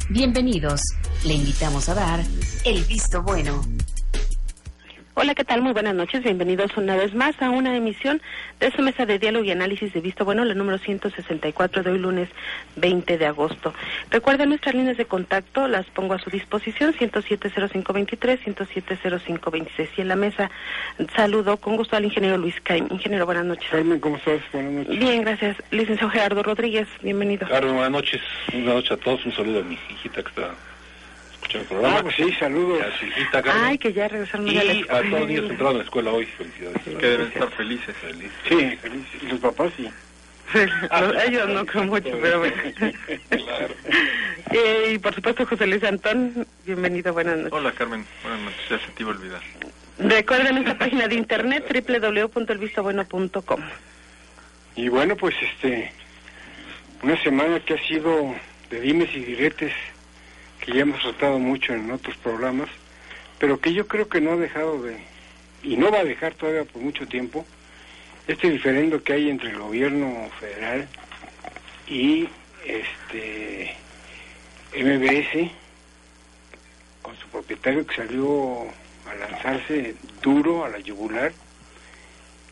Bienvenidos. Le invitamos a dar el visto bueno. Hola, ¿qué tal? Muy buenas noches. Bienvenidos una vez más a una emisión de su mesa de diálogo y análisis de Visto Bueno, la número 164 de hoy lunes 20 de agosto. Recuerden nuestras líneas de contacto, las pongo a su disposición, 107-0523, 107-0526. Y en la mesa saludo con gusto al ingeniero Luis Caim. Ingeniero, buenas noches. Carmen, ¿cómo estás? Buenas noches. Bien, gracias. Licenciado Gerardo Rodríguez, bienvenido. Carmen, buenas noches. Buenas noches a todos. Un saludo a mi hijita que está escuchando el programa. Pues sí, saludos. A su hijita, Carmen. Ay, que ya regresaron y a la escuela. a todos los niños que entraron a la escuela hoy. Felicidades. Que deben estar felices. Sí, felices. Y los papás sí. Ellos no creo mucho, pero bueno. Claro. Y por supuesto José Luis Antón, bienvenido, buenas noches. Hola Carmen, buenas noches, ya se te iba a olvidar. Recuerden nuestra página de internet www.elvistobueno.com. Y bueno, pues una semana que ha sido de dimes y diretes, que ya hemos tratado mucho en otros programas, pero que yo creo que no ha dejado de, y no va a dejar todavía por mucho tiempo, este diferendo que hay entre el gobierno federal y MBS, con su propietario que salió a lanzarse duro a la yugular.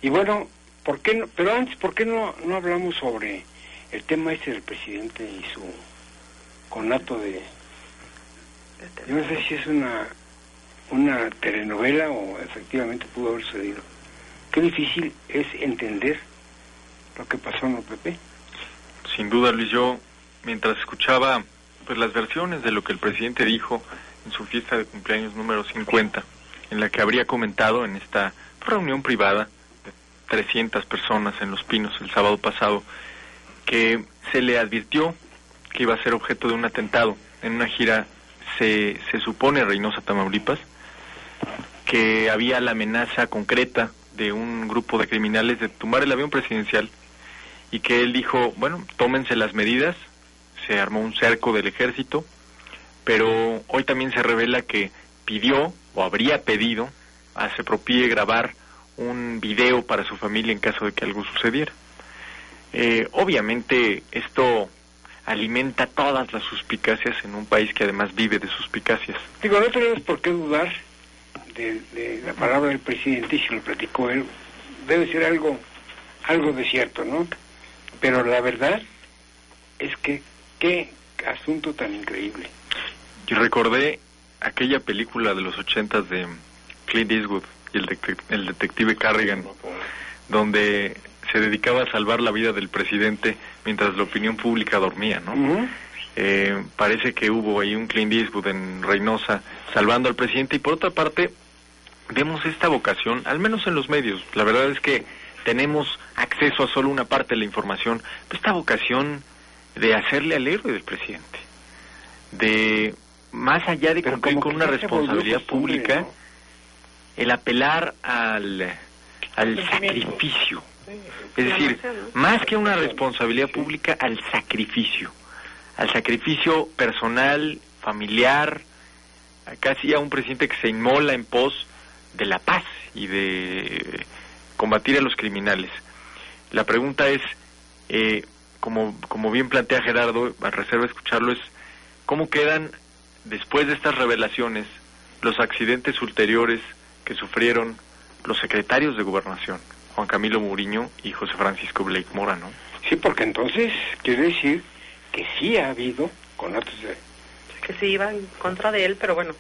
Y bueno, ¿por qué no? Pero antes, ¿por qué no hablamos sobre el tema del presidente y su conato de... Yo no sé si es una telenovela o efectivamente pudo haber sucedido. Qué difícil es entender lo que pasó, ¿no, Pepe? Sin duda, Luis, yo mientras escuchaba pues las versiones de lo que el presidente dijo en su fiesta de cumpleaños número 50, en la que habría comentado en esta reunión privada de 300 personas en Los Pinos el sábado pasado, que se le advirtió que iba a ser objeto de un atentado en una gira, se supone Reynosa, Tamaulipas, que había la amenaza concreta de un grupo de criminales de tumbar el avión presidencial, y que él dijo, bueno, tómense las medidas. Se armó un cerco del ejército, pero hoy también se revela que pidió, o habría pedido, a Sepropie grabar un video para su familia en caso de que algo sucediera. Obviamente esto alimenta todas las suspicacias en un país que además vive de suspicacias. Digo, no tenemos por qué dudar de la palabra del presidente, y si lo platicó él, debe ser algo de cierto, ¿no? Pero la verdad es que qué asunto tan increíble. Yo recordé aquella película de los 80s de Clint Eastwood y el detective Carrigan, donde se dedicaba a salvar la vida del presidente mientras la opinión pública dormía, ¿no? Uh-huh. Parece que hubo ahí un Clint Eastwood en Reynosa salvando al presidente, y por otra parte vemos esta vocación, al menos en los medios, la verdad es que tenemos acceso a solo una parte de la información, esta vocación de hacerle al héroe del presidente, de más allá de cumplir con una responsabilidad pública, ¿no? El apelar al sacrificio, es decir, más que una responsabilidad pública, al sacrificio personal, familiar, casi a un presidente que se inmola en pos de la paz y de combatir a los criminales. La pregunta es, como bien plantea Gerardo, a reserva de escucharlo, es cómo quedan, después de estas revelaciones, los accidentes ulteriores que sufrieron los secretarios de Gobernación, Juan Camilo Muriño y José Francisco Blake Mora, ¿no? Sí, porque entonces quiere decir que sí ha habido conatos de... Que sí iban en contra de él, pero bueno,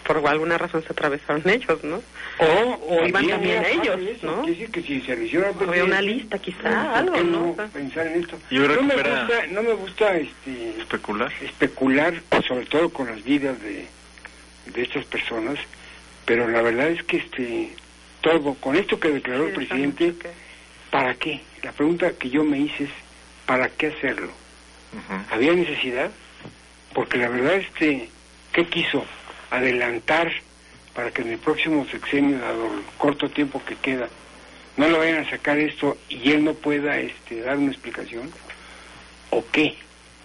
por alguna razón se atravesaron ellos, ¿no? O iban también ellos, ¿no? Quiere decir que si se hicieron... Había una lista, quizá, algo, ¿no? Pensar en esto. No me gusta especular, sobre todo con las vidas de estas personas, pero la verdad es que todo, con esto que declaró el presidente, ¿para qué? La pregunta que yo me hice es, ¿para qué hacerlo? Uh-huh. ¿Había necesidad? Porque la verdad ¿qué quiso? Adelantar para que en el próximo sexenio, dado el corto tiempo que queda, no lo vayan a sacar esto y él no pueda dar una explicación, ¿o qué?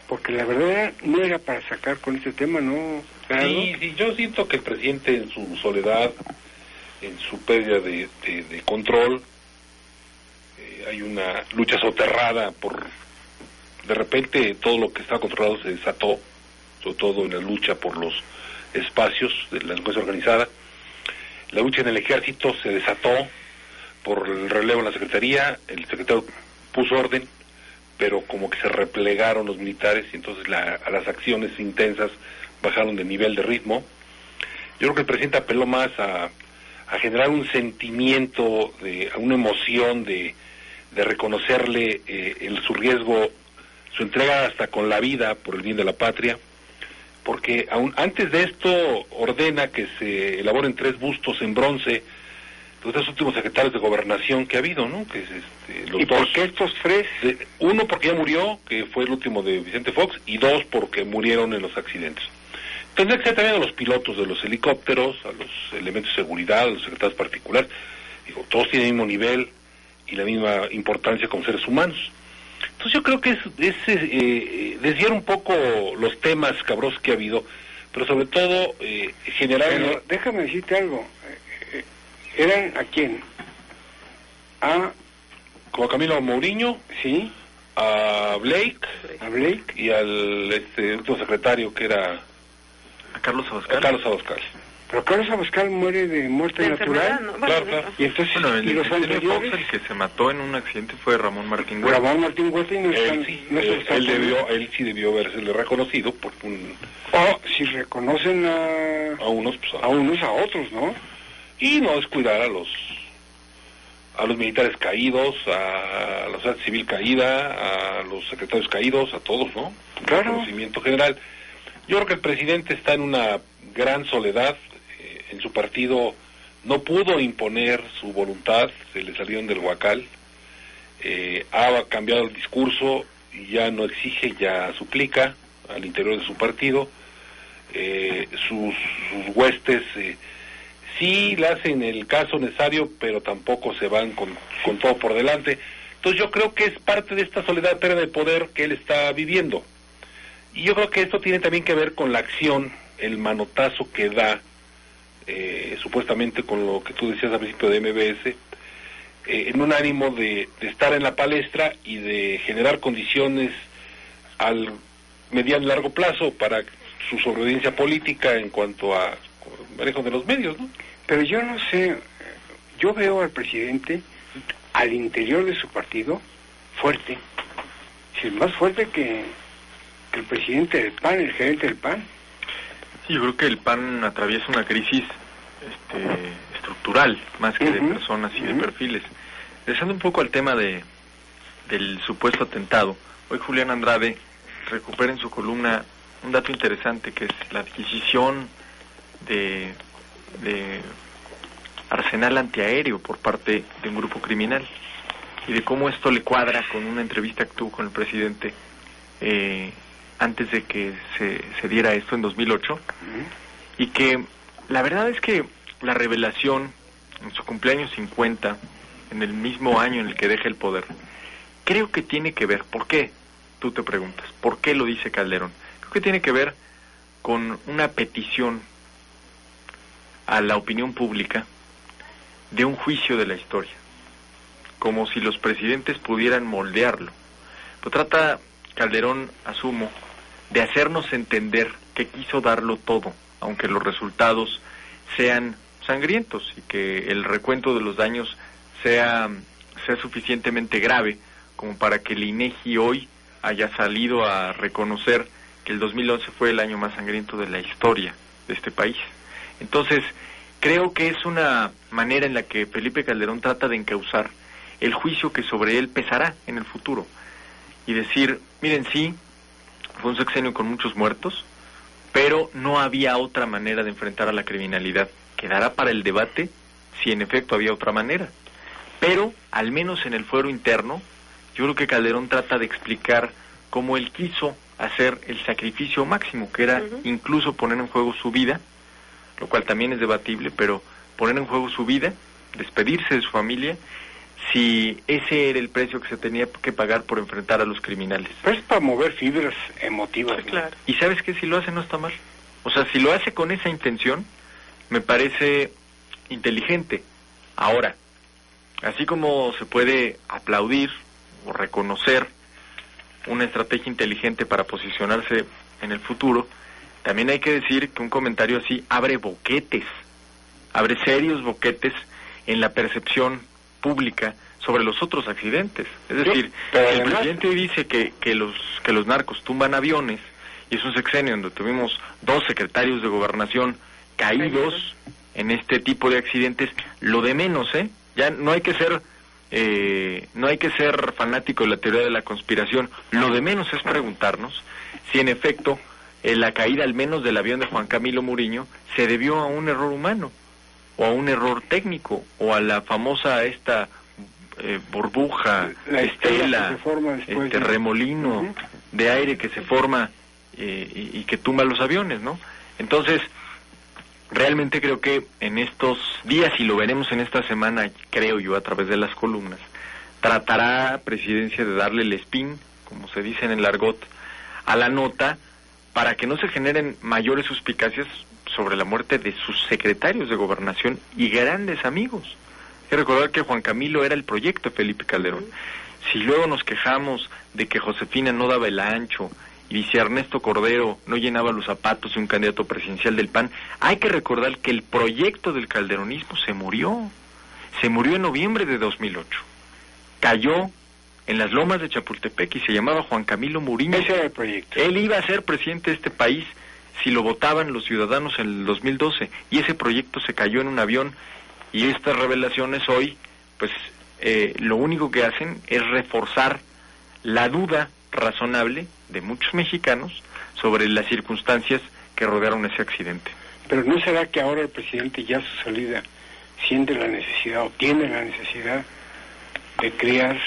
Porque la verdad no era para sacar con este tema, ¿no? Claro. Sí, yo siento que el presidente en su soledad, en su pérdida de control, hay una lucha soterrada por... De repente todo lo que estaba controlado se desató sobre todo en la lucha por los espacios de la delincuencia organizada. La lucha en el ejército se desató por el relevo en la secretaría, el secretario puso orden, pero como que se replegaron los militares y entonces a las acciones intensas bajaron de nivel de ritmo. Yo creo que el presidente apeló más a generar un sentimiento, a una emoción de reconocerle su riesgo, su entrega hasta con la vida por el bien de la patria, porque aún antes de esto ordena que se elaboren 3 bustos en bronce de los 3 últimos secretarios de gobernación que ha habido, ¿no? Que es, los ¿Y por qué estos 3? Uno porque ya murió, que fue el último de Vicente Fox, y 2 porque murieron en los accidentes. Tendría que ser también a los pilotos de los helicópteros, a los elementos de seguridad, a los secretarios particulares. Digo, todos tienen el mismo nivel y la misma importancia como seres humanos. Entonces yo creo que es desviar un poco los temas cabrosos que ha habido, pero sobre todo generar... Pero déjame decirte algo. ¿Eran a quién? Como a Camilo Mourinho, sí, a Blake y al otro secretario que era... A Carlos Abascal. A Carlos Abascal. Pero Carlos Abascal muere de muerte natural. No, claro. Y entonces, Bueno, ¿y los anteriores? El que se mató en un accidente fue Ramón Martín Huerta. Ramón Martín Huerta y no están... Él sí debió haberse reconocido por un... si reconocen a unos, pues, a unos, a otros, ¿no? Y no descuidar a los militares caídos, a la sociedad civil caída, a los secretarios caídos, a todos, ¿no? Claro. Reconocimiento general. Yo creo que el presidente está en una gran soledad. En su partido no pudo imponer su voluntad, se le salieron del huacal, ha cambiado el discurso y ya no exige, ya suplica al interior de su partido. Sus huestes sí le hacen el caso necesario, pero tampoco se van con todo por delante. Entonces yo creo que es parte de esta soledad, pérdida de poder que él está viviendo. Y yo creo que esto tiene también que ver con la acción, el manotazo que da, supuestamente con lo que tú decías al principio de MBS, en un ánimo de estar en la palestra y de generar condiciones al mediano y largo plazo para su sobrevivencia política en cuanto a manejo de los medios, ¿no? Pero yo no sé, yo veo al presidente al interior de su partido fuerte, es más fuerte que el presidente del PAN, el gerente del PAN. Sí, yo creo que el PAN atraviesa una crisis estructural, más que de personas y de perfiles. Regresando un poco al tema del supuesto atentado, hoy Julián Andrade recupera en su columna un dato interesante, que es la adquisición de arsenal antiaéreo por parte de un grupo criminal, y de cómo esto le cuadra con una entrevista que tuvo con el presidente antes de que se diera esto en 2008, y que la verdad es que la revelación en su cumpleaños 50, en el mismo año en el que deja el poder, creo que tiene que ver, ¿por qué? Tú te preguntas, ¿por qué lo dice Calderón? Creo que tiene que ver con una petición a la opinión pública de un juicio de la historia, como si los presidentes pudieran moldearlo. Pero trata Calderón, asumo, de hacernos entender que quiso darlo todo, aunque los resultados sean sangrientos y que el recuento de los daños sea suficientemente grave como para que el INEGI hoy haya salido a reconocer que el 2011 fue el año más sangriento de la historia de este país. Entonces, creo que es una manera en la que Felipe Calderón trata de encauzar el juicio que sobre él pesará en el futuro y decir, miren, sí, fue un sexenio con muchos muertos, pero no había otra manera de enfrentar a la criminalidad. Quedará para el debate si en efecto había otra manera. Pero, al menos en el fuero interno, yo creo que Calderón trata de explicar cómo él quiso hacer el sacrificio máximo, que era incluso poner en juego su vida, lo cual también es debatible, pero poner en juego su vida, despedirse de su familia, si ese era el precio que se tenía que pagar por enfrentar a los criminales. Pero es para mover fibras emotivas. Sí, claro. Y ¿sabes qué? Si lo hace no está mal. O sea, si lo hace con esa intención, me parece inteligente. Ahora, así como se puede aplaudir o reconocer una estrategia inteligente para posicionarse en el futuro, también hay que decir que un comentario así abre serios boquetes en la percepción pública sobre los otros accidentes. Es decir, el presidente dice que los narcos tumban aviones, y es un sexenio donde tuvimos 2 secretarios de gobernación caídos en este tipo de accidentes. Lo de menos, ya no hay que ser fanático de la teoría de la conspiración. Lo de menos es preguntarnos si en efecto la caída al menos del avión de Juan Camilo Muriño se debió a un error humano, o a un error técnico, o a la famosa burbuja, estela, remolino de aire que se forma y que tumba los aviones, ¿no? Entonces, realmente creo que en estos días, y lo veremos en esta semana, creo yo, a través de las columnas, tratará Presidencia de darle el spin, como se dice en el argot, a la nota, para que no se generen mayores suspicacias sobre la muerte de sus secretarios de gobernación y grandes amigos. Hay que recordar que Juan Camilo era el proyecto de Felipe Calderón. Si luego nos quejamos de que Josefina no daba el ancho, y si Ernesto Cordero no llenaba los zapatos de un candidato presidencial del PAN, hay que recordar que el proyecto del calderonismo se murió en noviembre de 2008. Cayó en las lomas de Chapultepec y se llamaba Juan Camilo Muriño. Ese era el proyecto. Él iba a ser presidente de este país si lo votaban los ciudadanos en el 2012, y ese proyecto se cayó en un avión, y estas revelaciones hoy, pues lo único que hacen es reforzar la duda razonable de muchos mexicanos sobre las circunstancias que rodearon ese accidente. Pero ¿no será que ahora el presidente ya a su salida siente la necesidad o tiene la necesidad de crear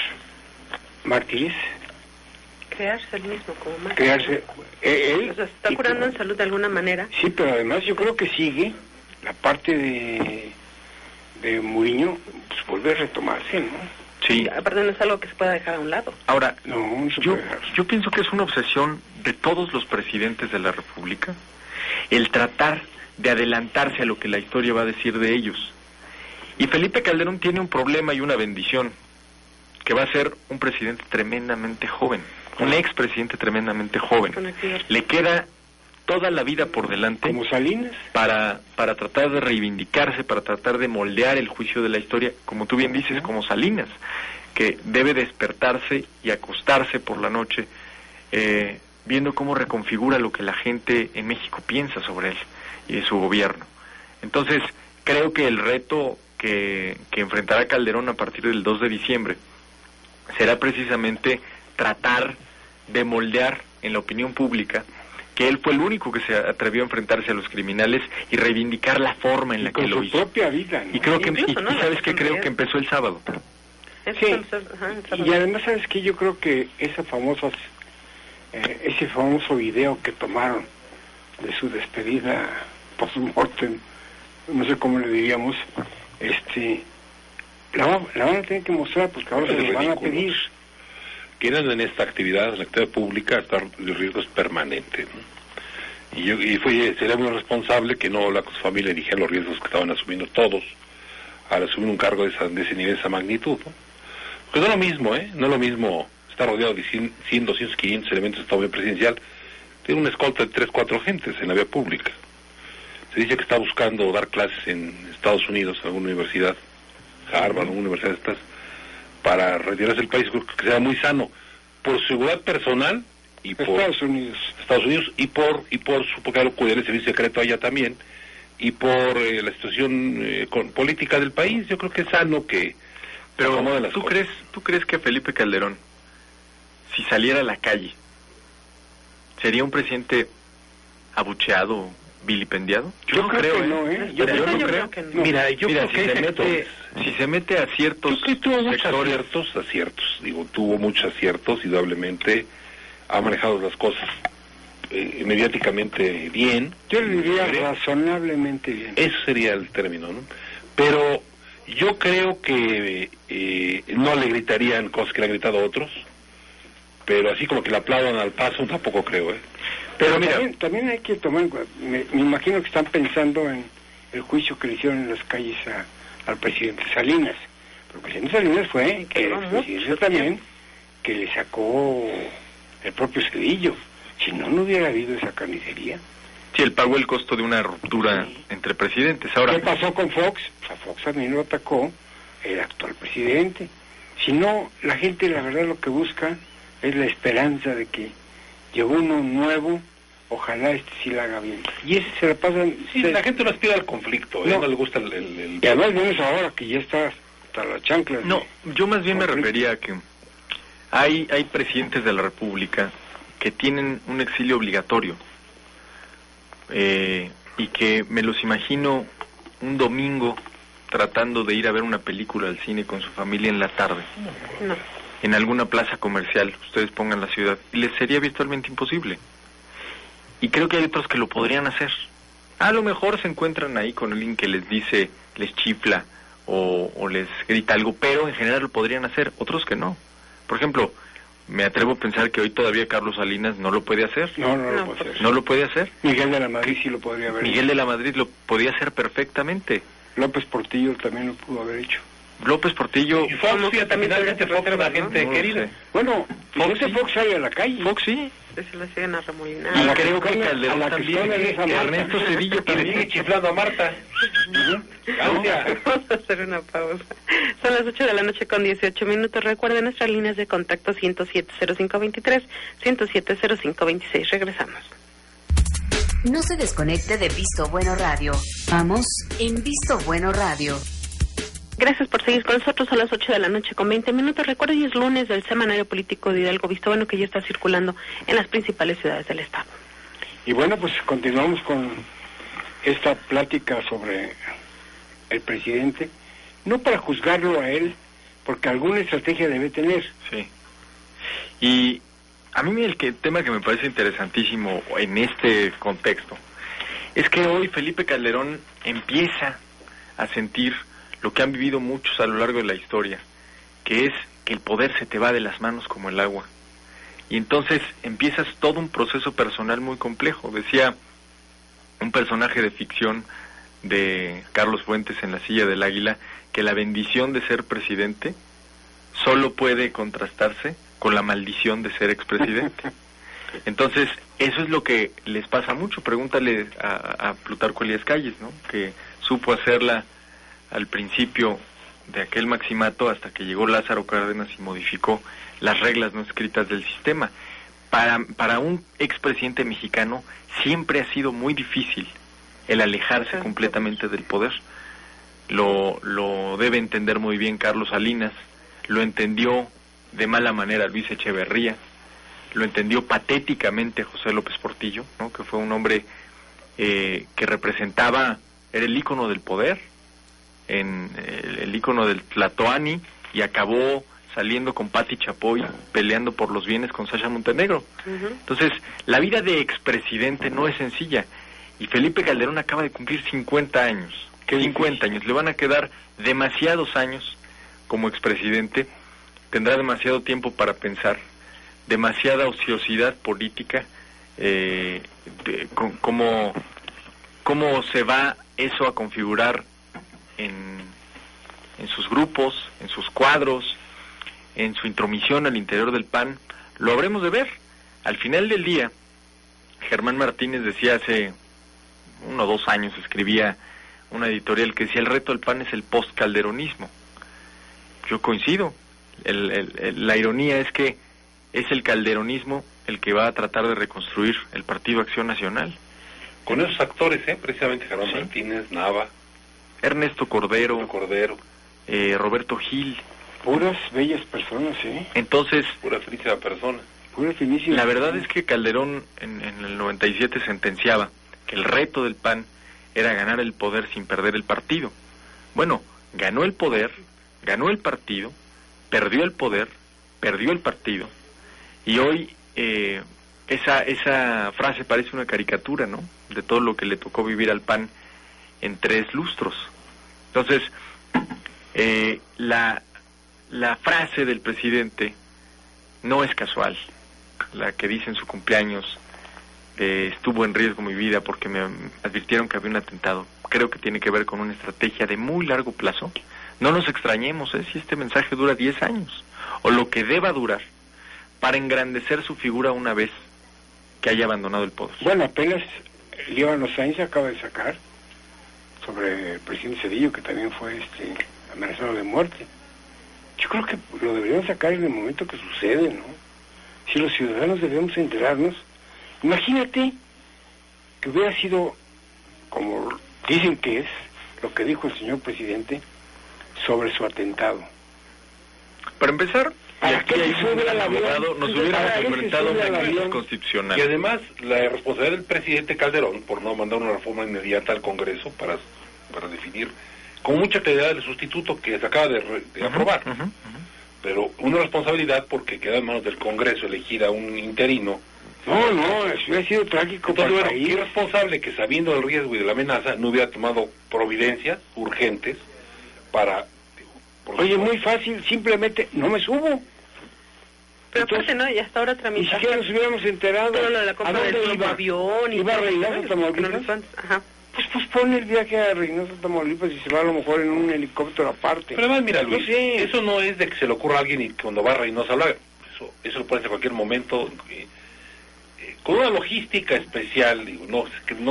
mártires? Crearse el mismo como mártir. Crearse él. O sea, se está curando en salud de alguna manera. Sí, pero además yo creo que sigue la parte de Muriño, pues vuelve a retomarse, ¿no? Sí. Aparte no es algo que se pueda dejar a un lado. Ahora, no yo pienso que es una obsesión de todos los presidentes de la República el tratar de adelantarse a lo que la historia va a decir de ellos. Y Felipe Calderón tiene un problema y una bendición, que va a ser un presidente tremendamente joven, un expresidente tremendamente joven. Le queda toda la vida por delante, como Salinas, para tratar de reivindicarse, para tratar de moldear el juicio de la historia, como tú bien dices, como Salinas, que debe despertarse y acostarse por la noche viendo cómo reconfigura lo que la gente en México piensa sobre él y de su gobierno. Entonces, creo que el reto que enfrentará Calderón a partir del 2 de diciembre será precisamente tratar de moldear en la opinión pública que él fue el único que se atrevió a enfrentarse a los criminales y reivindicar la forma en la que lo hizo. Con su propia vida, ¿no? Y creo que, ¿sabes qué? Creo que empezó el sábado. Sí, y además, ¿sabes qué? Yo creo que ese famoso video que tomaron de su despedida post-mortem, no sé cómo le diríamos, la van a tener que mostrar porque ahora se lo van a pedir. Quienes en esta actividad, en la actividad pública, el riesgo es permanente, ¿no? Y sería muy responsable que no habla con su familia y dijera los riesgos que estaban asumiendo todos al asumir un cargo de ese nivel, de esa magnitud, ¿no? Porque no es lo mismo, no es lo mismo estar rodeado de 100, 200, 500 elementos de Estado presidencial. Tiene una escolta de 3, 4 gentes en la vía pública. Se dice que está buscando dar clases en Estados Unidos, en alguna universidad, Harvard, alguna universidad de estas, para retirarse del país. Creo que sea muy sano por seguridad personal y por Estados Unidos y por su, porque lo cuida el servicio secreto allá también, y por la situación política del país. Yo creo que es sano que... Pero ¿tú crees que Felipe Calderón, si saliera a la calle, sería un presidente abucheado, vilipendiado? Yo no creo, ¿no? Yo no creo que no. Mira, si se mete a ciertos yo creo que tuvo muchos aciertos, tuvo muchos aciertos, indudablemente ha manejado las cosas mediáticamente bien. Yo le diría razonablemente bien. Eso sería el término, ¿no? Pero yo creo que no le gritarían cosas que le han gritado otros, pero así como que le aplaudan al paso, tampoco creo, Pero mira, también hay que tomar en cuenta, me imagino que están pensando en el juicio que le hicieron en las calles al presidente Salinas. Pero el presidente Salinas fue el presidente también que le sacó el propio Cedillo. Si no hubiera habido esa carnicería. Sí, él pagó el costo de una ruptura entre presidentes. Ahora, ¿qué pasó con Fox? Pues a Fox también lo atacó el actual presidente. Si no, la gente la verdad lo que busca es la esperanza de que llegó uno nuevo, ojalá sí la haga bien. Y ese se la pasan... Sí, la gente no aspira al conflicto, no le gusta el... Y además vemos ahora que ya está hasta la chancla. No, yo más bien me refería a que hay presidentes de la República que tienen un exilio obligatorio, y que me los imagino un domingo tratando de ir a ver una película al cine con su familia en la tarde, en alguna plaza comercial, ustedes pongan la ciudad, y les sería virtualmente imposible. Y creo que hay otros que lo podrían hacer. A lo mejor se encuentran ahí con alguien que les dice, les chifla o les grita algo, pero en general lo podrían hacer, otros que no. Por ejemplo, me atrevo a pensar que hoy todavía Carlos Salinas no lo puede hacer. No lo puede hacer. ¿No lo puede hacer? Miguel de la Madrid sí lo podría haber hecho. Miguel de la Madrid lo podía hacer perfectamente. López Portillo también lo pudo haber hecho. López Portillo... Y Fox, fíjate, finalmente Fox es la gente querida. Sé. Bueno, Fox sale a la calle. Fox sí. Se la siguen arremolinar. Y creo que Calderón también. Ernesto Cedillo también. Sigue chiflando a Marta. Vamos a hacer una pausa. Son las 8 de la noche con 18 minutos. Recuerden nuestras líneas de contacto 107-0523, 107-0526. Regresamos. No se desconecte de Visto Bueno Radio. Vamos en Visto Bueno Radio. Gracias por seguir con nosotros a las 8 de la noche con 20 minutos. Recuerden, es lunes del Semanario Político de Hidalgo Visto Bueno, que ya está circulando en las principales ciudades del estado. Y bueno, pues continuamos con esta plática sobre el presidente, no para juzgarlo a él, porque alguna estrategia debe tener. Sí. Y a mí el tema que me parece interesantísimo en este contexto es que hoy Felipe Calderón empieza a sentir lo que han vivido muchos a lo largo de la historia, que es que el poder se te va de las manos como el agua. Y entonces empiezas todo un proceso personal muy complejo. Decía un personaje de ficción de Carlos Fuentes en La Silla del Águila que la bendición de ser presidente solo puede contrastarse con la maldición de ser expresidente. Entonces, eso es lo que les pasa mucho. Pregúntale a Plutarco Elías Calles, ¿no? Que supo hacerla al principio de aquel maximato hasta que llegó Lázaro Cárdenas y modificó las reglas no escritas del sistema. Para un expresidente mexicano siempre ha sido muy difícil el alejarse completamente del poder. Lo debe entender muy bien Carlos Salinas, lo entendió de mala manera Luis Echeverría, lo entendió patéticamente José López Portillo, ¿no? Que fue un hombre que representaba, era el ícono del poder, el ícono del Tlatoani, y acabó saliendo con Pati Chapoy peleando por los bienes con Sasha Montenegro. Entonces, la vida de expresidente no es sencilla, y Felipe Calderón acaba de cumplir 50 años. 50 años, le van a quedar demasiados años como expresidente, tendrá demasiado tiempo para pensar, demasiada ociosidad política, cómo se va eso a configurar en sus grupos, en sus cuadros, en su intromisión al interior del PAN. Lo habremos de ver. Al final del día, Germán Martínez decía hace 1 o 2 años, escribía una editorial que decía: el reto del PAN es el post-calderonismo. Yo coincido. La ironía es que es el calderonismo el que va a tratar de reconstruir el Partido Acción Nacional. Con esos actores, precisamente Germán Martínez, Nava, Ernesto Cordero, Roberto Gil. Puras bellas personas, Entonces, pura finísima persona. Pura finísima. La verdad es que Calderón en el 97 sentenciaba que el reto del PAN era ganar el poder sin perder el partido. Bueno, ganó el poder, ganó el partido, perdió el poder, perdió el partido, y hoy esa frase parece una caricatura, ¿no?, de todo lo que le tocó vivir al PAN en 3 lustros. Entonces, la frase del presidente no es casual, la que dice en su cumpleaños, estuvo en riesgo mi vida porque me advirtieron que había un atentado. Creo que tiene que ver con una estrategia de muy largo plazo. No nos extrañemos si este mensaje dura 10 años, o lo que deba durar, para engrandecer su figura una vez que haya abandonado el poder. Bueno, apenas Líbano Sainz acaba de sacar sobre el presidente Zedillo, que también fue amenazado de muerte. Yo creo que lo deberían sacar en el momento que sucede, ¿no? Si los ciudadanos debemos enterarnos. Imagínate que hubiera sido, como dicen que es, lo que dijo el señor presidente sobre su atentado. Para empezar, ¿para qué se sube al avión? Nos hubiéramos enfrentado a una crisis constitucional. Y además, la responsabilidad del presidente Calderón por no mandar una reforma inmediata al Congreso para definir con mucha claridad el sustituto que se acaba de aprobar. Pero una responsabilidad porque queda en manos del Congreso elegir a un interino. No, eso hubiera sido trágico. Entonces, bueno, qué irresponsable que, sabiendo el riesgo y de la amenaza, no hubiera tomado providencias urgentes para... Oye, muy fácil, simplemente no me subo. Pero aparte no, y hasta ahora Ni tramitación. siquiera nos hubiéramos enterado. Pero lo de la compra del nuevo avión. ¿Iba a Reynosa, Tamaulipas? Ajá. Pues pone el viaje a Reynosa, Tamaulipas y se va a lo mejor en un helicóptero aparte. Pero además, mira, Luis, no sé. Eso no es de que se le ocurra a alguien y cuando va a Reynosa lo haga. Eso lo puede hacer en cualquier momento. Con una logística especial, digo, no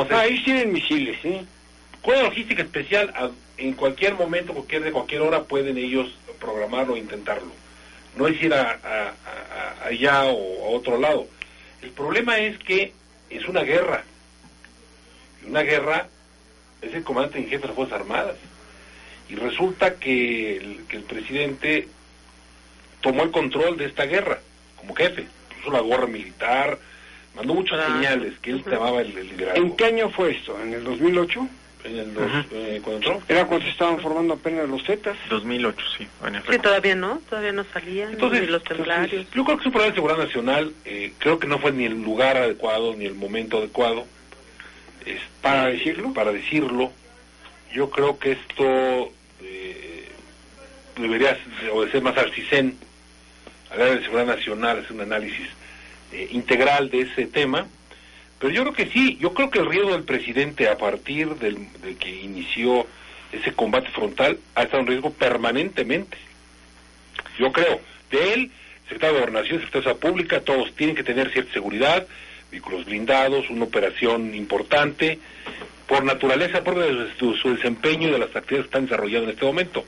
sé. Ahí tienen misiles, ¿sí? Con una logística especial, en cualquier momento, de cualquier hora, pueden ellos programarlo o intentarlo. No es ir allá o a otro lado. El problema es que es una guerra. Y una guerra es el comandante en jefe de las Fuerzas Armadas. Y resulta que el presidente tomó el control de esta guerra como jefe. Puso la gorra militar, mandó muchas señales que él tomaba el liderazgo. ¿En qué año fue esto? ¿En el 2008? ¿Cuándo entró? Era cuando se estaban formando apenas los Zetas. 2008, sí. Sí, todavía no salían. Entonces, ni los templarios. Yo creo que es un problema de seguridad nacional. Creo que no fue ni el lugar adecuado ni el momento adecuado para decirlo. Para decirlo. Yo creo que esto debería obedecer más al CISEN, al área de seguridad nacional, hacer un análisis integral de ese tema. Pero yo creo que sí, yo creo que el riesgo del presidente a partir de que inició ese combate frontal ha estado en riesgo permanentemente. Yo creo, de él, secretario de Gobernación, secretario de Seguridad Pública, todos tienen que tener cierta seguridad, vehículos blindados, una operación importante, por naturaleza, por su desempeño y de las actividades que están desarrollando en este momento.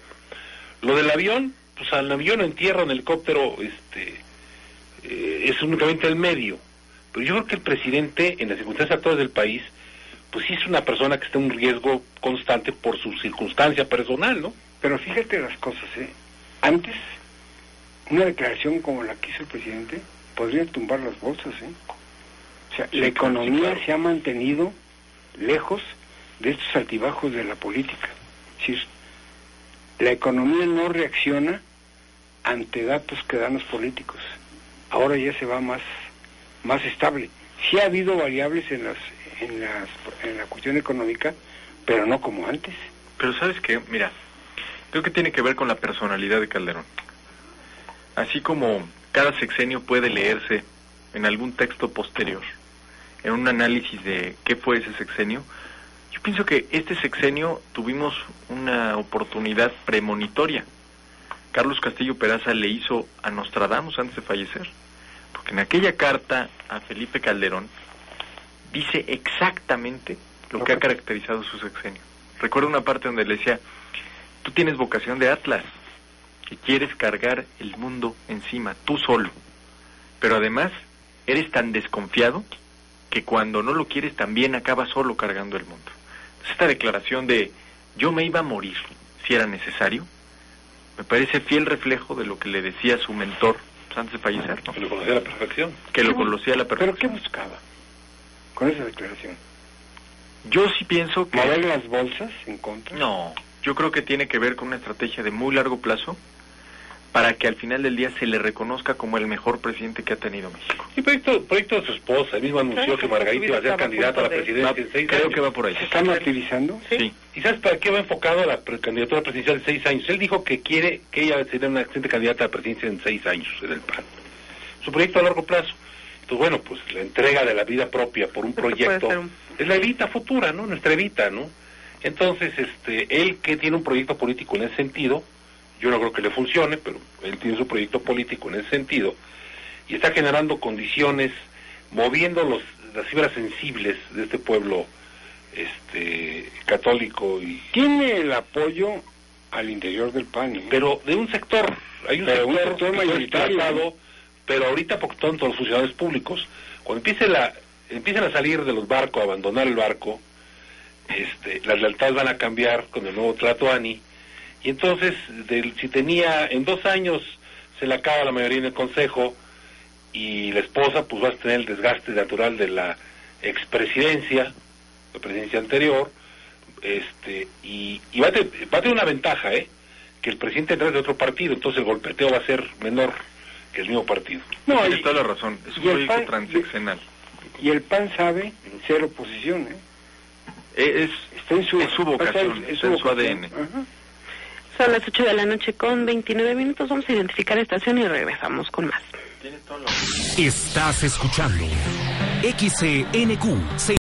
Lo del avión, pues al avión en tierra, en helicóptero, es únicamente el medio. Pero yo creo que el presidente, en las circunstancias actuales del país, pues sí es una persona que está en un riesgo constante por su circunstancia personal, ¿no? Pero fíjate las cosas, Antes, una declaración como la que hizo el presidente podría tumbar las bolsas, O sea, la economía se ha mantenido lejos de estos altibajos de la política. Es decir, la economía no reacciona ante datos que dan los políticos. Ahora ya se va más estable. Sí ha habido variables en la cuestión económica, pero no como antes. Pero ¿sabes qué? Mira, creo que tiene que ver con la personalidad de Calderón. Así como cada sexenio puede leerse en algún texto posterior, en un análisis de qué fue ese sexenio, yo pienso que este sexenio tuvimos una oportunidad premonitoria. Carlos Castillo Peraza le hizo a Nostradamus antes de fallecer, porque en aquella carta a Felipe Calderón dice exactamente lo que ha caracterizado su sexenio. Recuerdo una parte donde le decía: tú tienes vocación de Atlas, que quieres cargar el mundo encima, tú solo, pero además eres tan desconfiado que cuando no lo quieres también acabas solo cargando el mundo. Entonces, esta declaración de yo me iba a morir si era necesario, me parece fiel reflejo de lo que le decía su mentor antes de fallecer, ¿no? Que lo conocía a la perfección. Que lo conocía a la perfección. ¿Pero qué buscaba con esa declaración? Yo sí pienso que... ¿Mover las bolsas en contra? No, yo creo que tiene que ver con una estrategia de muy largo plazo para que al final del día se le reconozca como el mejor presidente que ha tenido México. Y proyecto de su esposa, él mismo anunció que Margarita iba a ser candidata a la presidencia en 6 años. Creo que va por ahí. ¿Se está martirizando? Sí. ¿Y sabes para qué va enfocado a la candidatura presidencial de 6 años? Él dijo que quiere que ella sería una excelente candidata a la presidencia en 6 años en el PAN. Su proyecto a largo plazo. Entonces, bueno, pues la entrega de la vida propia por un proyecto es la Evita futura, ¿no? Nuestra Evita, ¿no? Entonces, él que tiene un proyecto político en ese sentido, yo no creo que le funcione, pero él tiene su proyecto político en ese sentido, y está generando condiciones, moviendo fibras sensibles de este pueblo católico y tiene el apoyo al interior del PAN, pero de un sector, hay un sector mayoritario, pero ahorita porque son todos los funcionarios públicos. Cuando empiecen a salir de los barcos, a abandonar el barco, las lealtades van a cambiar con el nuevo trato ANI, y entonces si tenía en 2 años se le acaba la mayoría en el consejo y la esposa pues va a tener el desgaste natural de la expresidencia, la presidencia anterior, y va a tener una ventaja, que el presidente entra de otro partido, entonces el golpeteo va a ser menor que el mismo partido. No, tiene toda la razón, es un proyecto transeccional. Y el PAN sabe ser oposición, está en su vocación, está en su ADN. Ajá. Son las 8 de la noche con 29 minutos, vamos a identificar estación y regresamos con más. Estás escuchando XCNQ